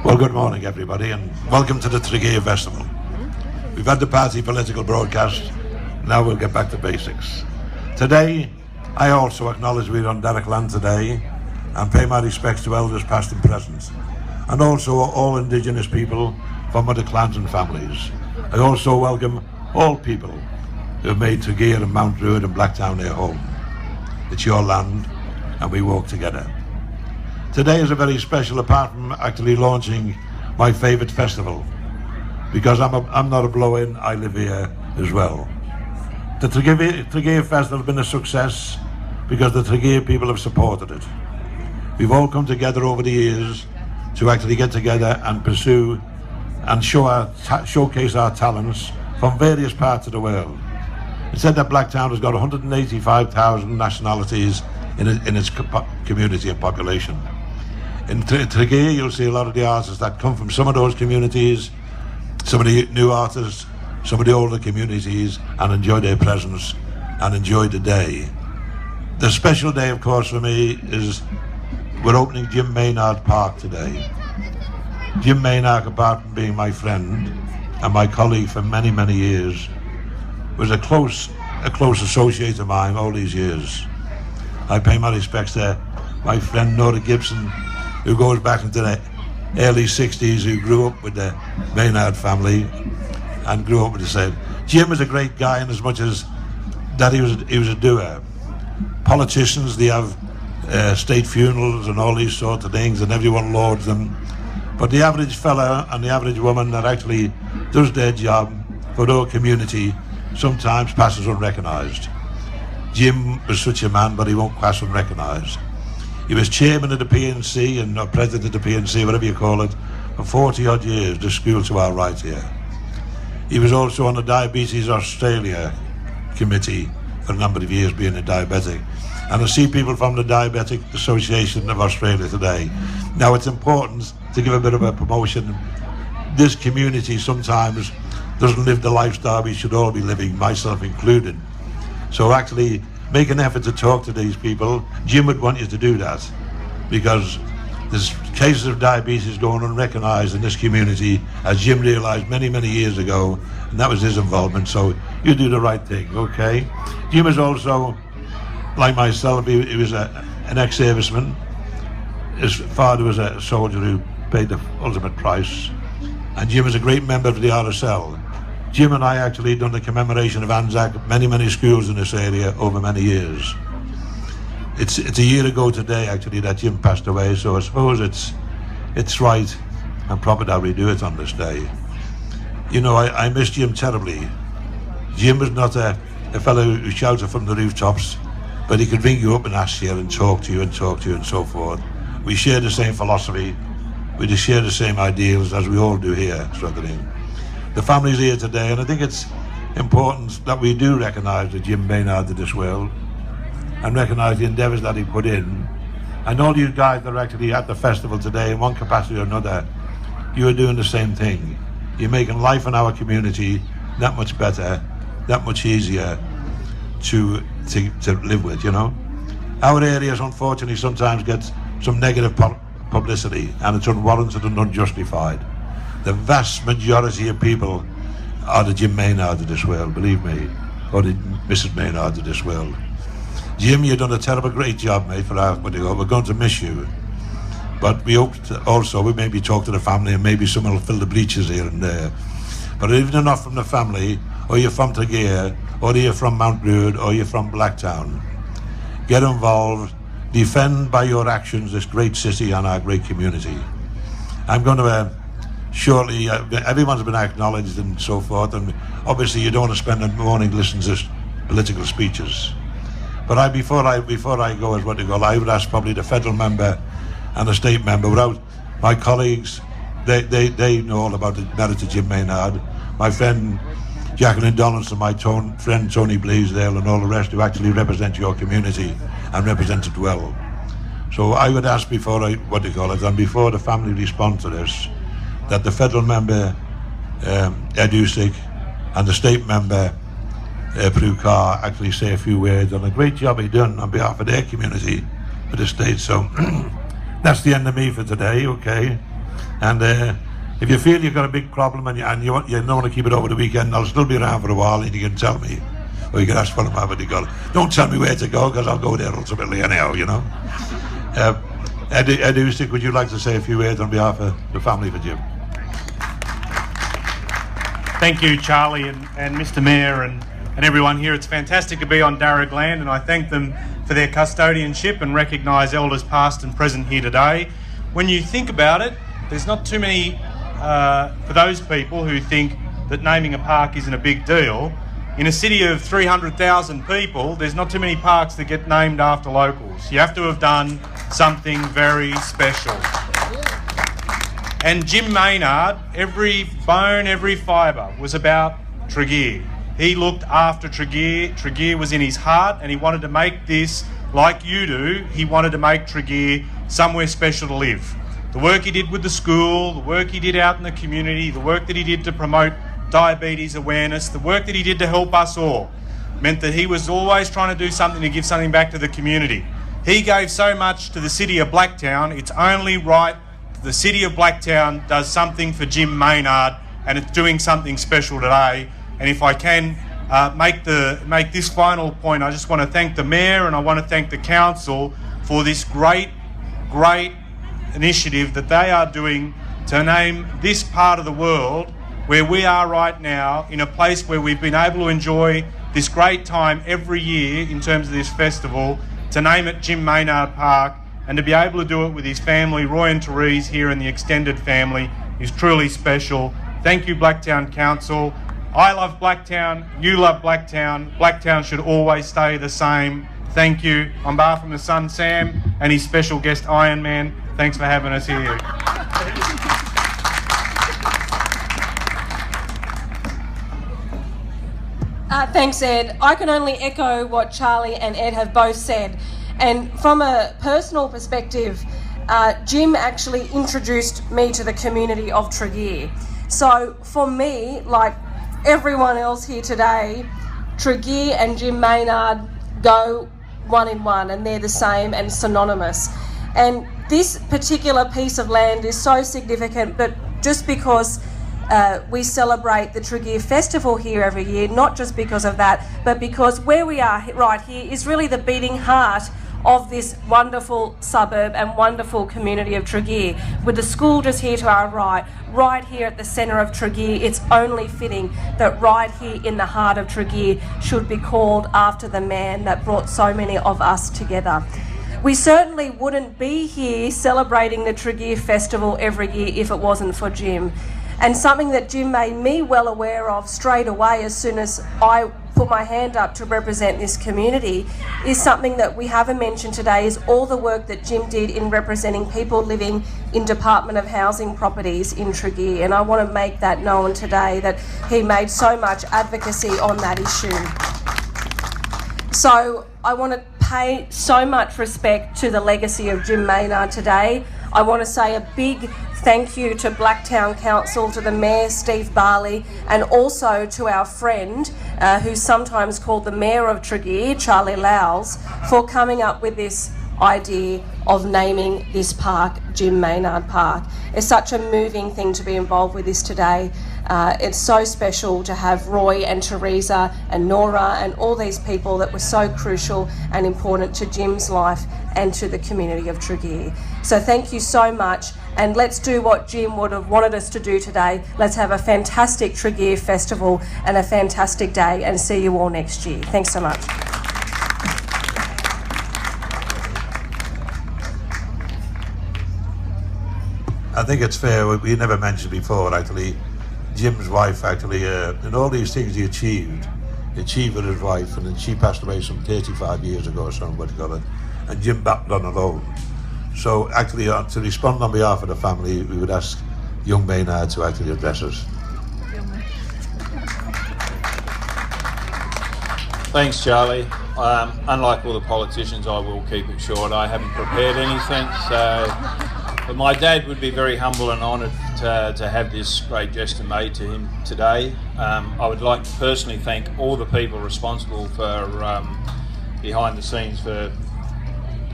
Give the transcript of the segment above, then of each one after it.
Well, good morning, everybody, and welcome to the Tregear Festival. We've had the party political broadcast, now we'll get back to basics. Today, I also acknowledge we're on Derek land today and pay my respects to elders past and present, and also all Indigenous people from other clans and families. I also welcome all people who have made Tregear and Mount Druitt and Blacktown their home. It's your land, and we walk together. Today is a very special, apart from actually launching my favourite festival, because I'm not a blow-in, I live here as well. The Tregear Festival has been a success because the Tregear people have supported it. We've all come together over the years to actually get together and pursue and showcase our talents from various parts of the world. It said that Blacktown has got 185,000 nationalities in its community and population. In Tregear, you'll see a lot of the artists that come from some of those communities, some of the new artists, some of the older communities, and enjoy their presence and enjoy the day. The special day, of course, for me is we're opening Jim Maynard Park today. Jim Maynard, apart from being my friend and my colleague for many, many years, was a close associate of mine all these years. I pay my respects to my friend Nora Gibson, who goes back into the early 60s, who grew up with the Maynard family and grew up with the same. Jim was a great guy in as much as that he was a doer. Politicians, they have state funerals and all these sorts of things, and everyone lauds them. But the average fella and the average woman that actually does their job for their community sometimes passes unrecognised. Jim was such a man, but he won't pass unrecognised. He was chairman of the PNC and president of the PNC, whatever you call it, for 40 odd years, the school to our right here. He was also on the Diabetes Australia committee for a number of years, being a diabetic. And I see people from the Diabetic Association of Australia today. Now, it's important to give a bit of a promotion. This community sometimes doesn't live the lifestyle we should all be living, myself included. So actually, make an effort to talk to these people. Jim would want you to do that, because there's cases of diabetes going unrecognised in this community, as Jim realised many, many years ago, and that was his involvement. So you do the right thing, okay? Jim is also, like myself, he was an ex-serviceman. His father was a soldier who paid the ultimate price, and Jim is a great member of the RSL. Jim and I actually done the commemoration of Anzac at many, many schools in this area over many years. It's a year ago today, actually, that Jim passed away, so I suppose it's right and proper that we do it on this day. You know, I miss Jim terribly. Jim was not a fellow who shouted from the rooftops, but he could ring you up and ask you and talk to you and so forth. We share the same philosophy, we just share the same ideals as we all do here, sort of thing. The family's here today, and I think it's important that we do recognise the Jim Maynard of this world and recognise the endeavours that he put in. And all you guys that are actually at the festival today, in one capacity or another, you are doing the same thing. You're making life in our community that much better, that much easier to live with, you know. Our areas, unfortunately, sometimes get some negative publicity, and it's unwarranted and unjustified. The vast majority of people are the Jim Maynard of this world, believe me, or the Mrs. Maynard of this world. Jim, you've done a terrible, great job, mate, for our we're going to miss you. But we hope also, we maybe talk to the family, and maybe someone will fill the bleachers here and there. But if you're not from the family, or you're from Tregear, or you're from Mount Druitt, or you're from Blacktown, get involved, defend by your actions this great city and our great community. I'm going to shortly, everyone's been acknowledged and so forth, and obviously you don't want to spend a morning listening to political speeches. But before I go as what you call, I would ask probably the federal member and the state member. Without my colleagues, they know all about the merit of Jim Maynard. My friend Jacqueline Donaldson, my friend Tony Blaisdell, and all the rest who actually represent your community and represent it well. So I would ask before and before the family respond to this, that the federal member, Ed Usyk, and the state member, Prue Carr, actually say a few words on a great job he done on behalf of their community for the state. So that's the end of me for today, okay? And if you feel you've got a big problem and you don't want to keep it over the weekend, I'll still be around for a while, and you can tell me, or you can ask for them how you go. Don't tell me where to go, because I'll go there ultimately anyhow, you know. Eddie Ustick, would you like to say a few words on behalf of the family for Jim? Thank you, Charlie and Mr. Mayor and everyone here. It's fantastic to be on Darug land, and I thank them for their custodianship and recognise elders past and present here today. When you think about it, there's not too many, for those people who think that naming a park isn't a big deal. In a city of 300,000 people, there's not too many parks that get named after locals. You have to have done something very special. And Jim Maynard, every bone, every fibre was about Tregear. He looked after Tregear. Tregear was in his heart, and he wanted to make this, like you do, he wanted to make Tregear somewhere special to live. The work he did with the school, the work he did out in the community, the work that he did to promote diabetes awareness, the work that he did to help us all, meant that he was always trying to do something to give something back to the community. He gave so much to the city of Blacktown, it's only right the city of Blacktown does something for Jim Maynard, and it's doing something special today. And if I can make this final point, I just want to thank the Mayor and I want to thank the Council for this great initiative that they are doing to name this part of the world where we are right now, in a place where we've been able to enjoy this great time every year in terms of this festival, to name it Jim Maynard Park, and to be able to do it with his family, Roy and Therese here, and the extended family is truly special. Thank you, Blacktown Council. I love Blacktown, you love Blacktown. Blacktown should always stay the same. Thank you. On behalf of my son Sam and his special guest Iron Man, thanks for having us here. Thanks, Ed. I can only echo what Charlie and Ed have both said. And from a personal perspective, Jim actually introduced me to the community of Tregear. So for me, like everyone else here today, Tregear and Jim Maynard go one in one, and they're the same and synonymous. And this particular piece of land is so significant, but just because we celebrate the Tregear Festival here every year, not just because of that, but because where we are right here is really the beating heart of this wonderful suburb and wonderful community of Tregear. With the school just here to our right here at the centre of Tregear, it's only fitting that right here in the heart of Tregear should be called after the man that brought so many of us together. We certainly wouldn't be here celebrating the Tregear Festival every year if it wasn't for Jim. And something that Jim made me well aware of straight away as soon as I put my hand up to represent this community is something that we haven't mentioned today, is all the work that Jim did in representing people living in Department of Housing properties in Tregear. And I want to make that known today, that he made so much advocacy on that issue. So I want to pay so much respect to the legacy of Jim Maynard today. I want to say a big thank you to Blacktown Council, to the Mayor Steve Barley, and also to our friend who's sometimes called the Mayor of Tregear, Charlie Lowles, for coming up with this idea of naming this park Jim Maynard Park. It's such a moving thing to be involved with this today. It's so special to have Roy and Teresa and Nora and all these people that were so crucial and important to Jim's life and to the community of Tregear. So thank you so much, and let's do what Jim would have wanted us to do today. Let's have a fantastic Tregear Festival and a fantastic day, and see you all next year. Thanks so much. I think it's fair, we never mentioned before, actually, Jim's wife, actually, and all these things he achieved with his wife, and then she passed away some 35 years ago or something, what you call it, and Jim backed on alone. So actually, to respond on behalf of the family, we would ask young Maynard to actually address us. Thanks, Charlie. Unlike all the politicians, I will keep it short. I haven't prepared anything, but my dad would be very humble and honoured to have this great gesture made to him today. I would like to personally thank all the people responsible for behind the scenes for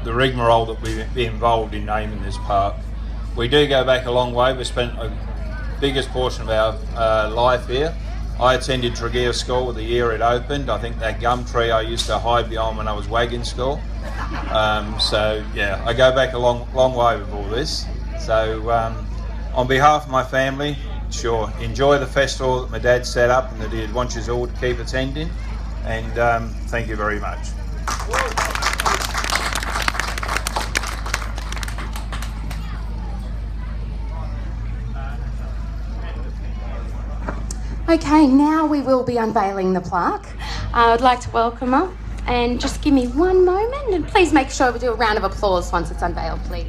the rigmarole that we've been involved in naming this park. we do go back a long way. We spent a biggest portion of our life here. I attended Tregear School the year it opened. I think that gum tree I used to hide behind when I was wagon school. So yeah, I go back a long way with all this. So on behalf of my family, sure, enjoy the festival that my dad set up and that he'd want you all to keep attending. And thank you very much. Okay, now we will be unveiling the plaque. I would like to welcome her, and just give me one moment, and please make sure we do a round of applause once it's unveiled, please.